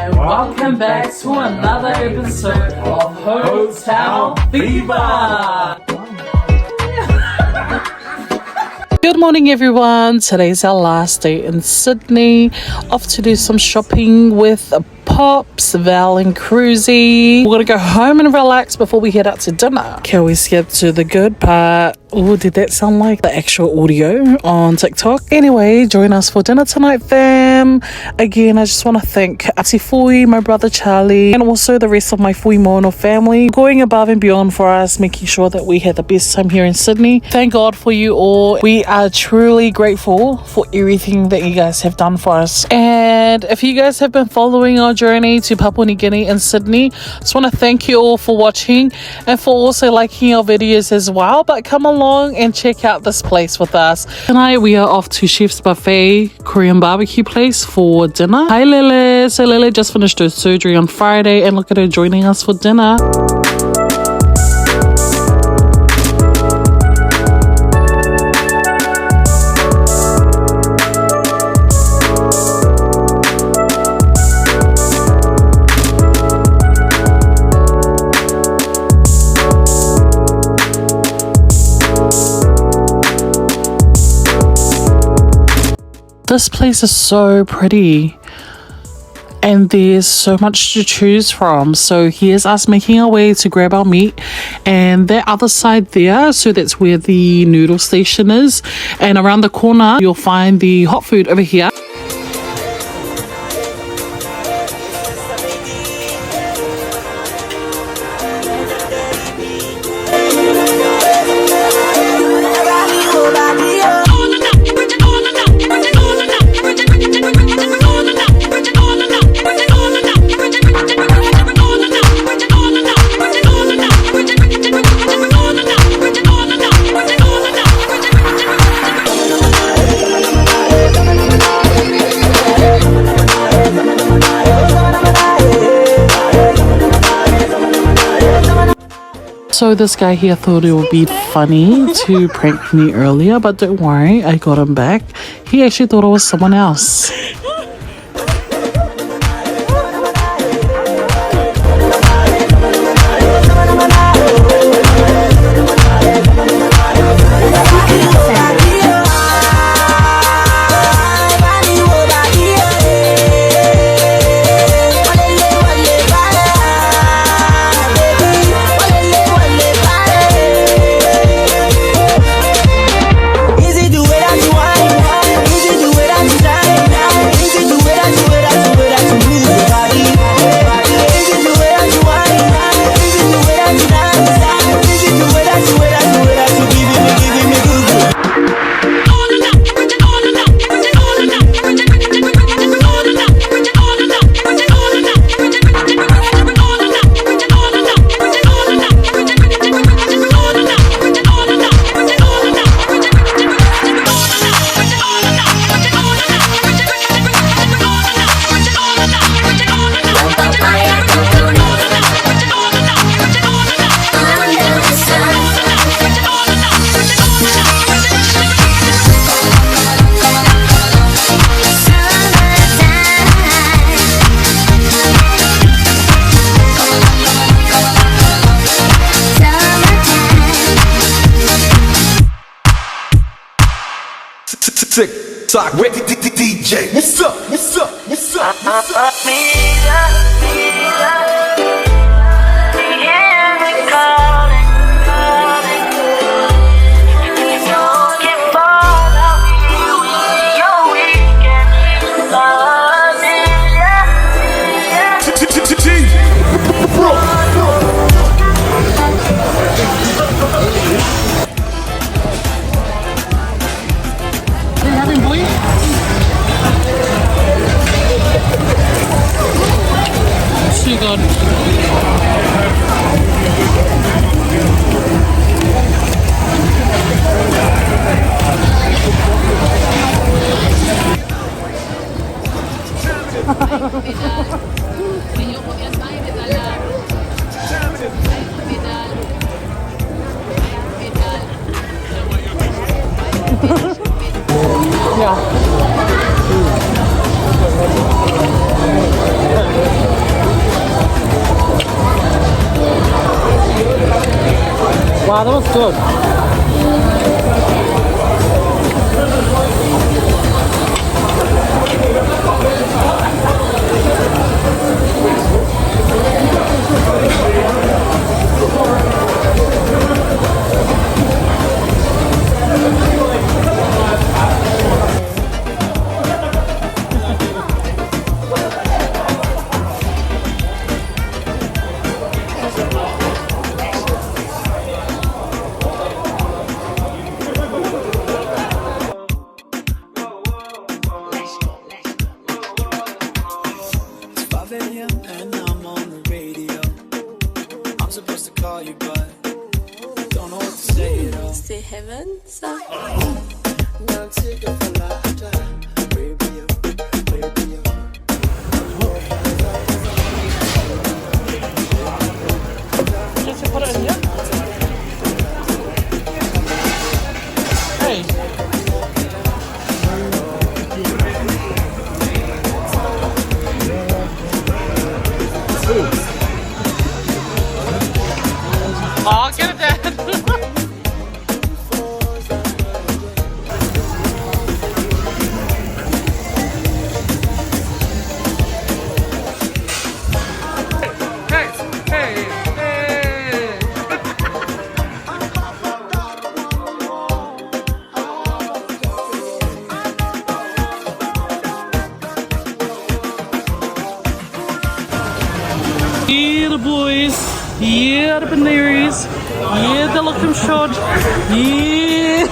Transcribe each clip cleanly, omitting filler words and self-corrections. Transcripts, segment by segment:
and welcome back to another episode of Hotel Fever. Good morning everyone, today's our last day in Sydney, off to do some shopping with Pops, Val and Cruzy. We're gonna go home and relax before we head out to dinner. Can we skip to the good part? Oh, did that sound like the actual audio on TikTok? Anyway, join us for dinner tonight, fam. Again, I just want to thank Aunty Fui, my brother Charlie, and also the rest of my Fuimaono family, going above and beyond for us, making sure that we had the best time here in Sydney. Thank God for you all. We are truly grateful for everything that you guys have done for us. And if you guys have been following our journey to Papua New Guinea and Sydney, I just want to thank you all for watching and for also liking our videos as well. But come along and check out this place with us. Tonight we are off to Chef's Buffet Korean barbecue place for dinner. Hi Lele. So Lele just finished her surgery on Friday and look at her joining us for dinner. This place is so pretty and there's so much to choose from. So here's us making our way to grab our meat, and that other side there, so that's where the noodle station is, and around the corner you'll find the hot food over here. So this guy here thought it would be funny to prank me earlier, but don't worry, I got him back. He actually thought it was someone else. Tick tock with DJ. What's up? What's up? What's up? What's up? Yeah. Wow, that was good. It's 5 a.m. and I'm on the radio. I'm supposed to call you, but don't know what to say at all. C'est heaven, ça. Just put it in here. Hey. Oh, get it, Dad. Yeah, the boys. Yeah, the banaries. Yeah, the look them short. Yeah.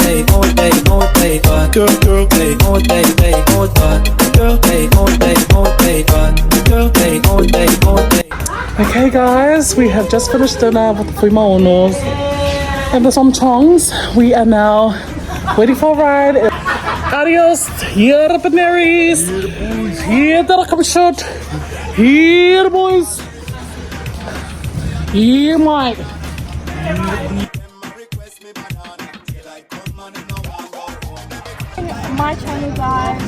Hey, all day, girl, hey, all day, girl, hey, all day. Okay, guys, we have just finished dinner with the Fuimaonos and the Som Chongs. We are now waiting for a ride. Adios. Yeah, the banaries. Yeah, the look them short. Here, boys. Here, Mike. My channel, guys.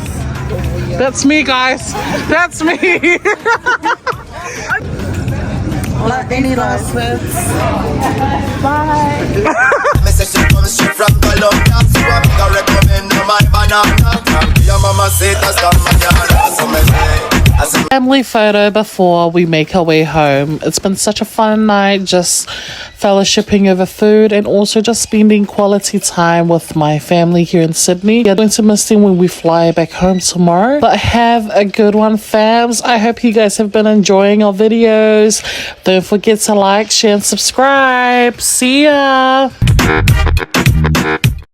That's me, guys. That's me. Any last words? Bye. Message comes straight from Colombia, so I'm gonna recommend my banana. Your mama said that's the manana, so me say. Family photo before we make our way home. It's been such a fun night, just fellowshipping over food and also just spending quality time with my family here in Sydney. I'm going to miss them when we fly back home tomorrow. But have a good one, fams. I hope you guys have been enjoying our videos. Don't forget to like, share, and subscribe. See ya.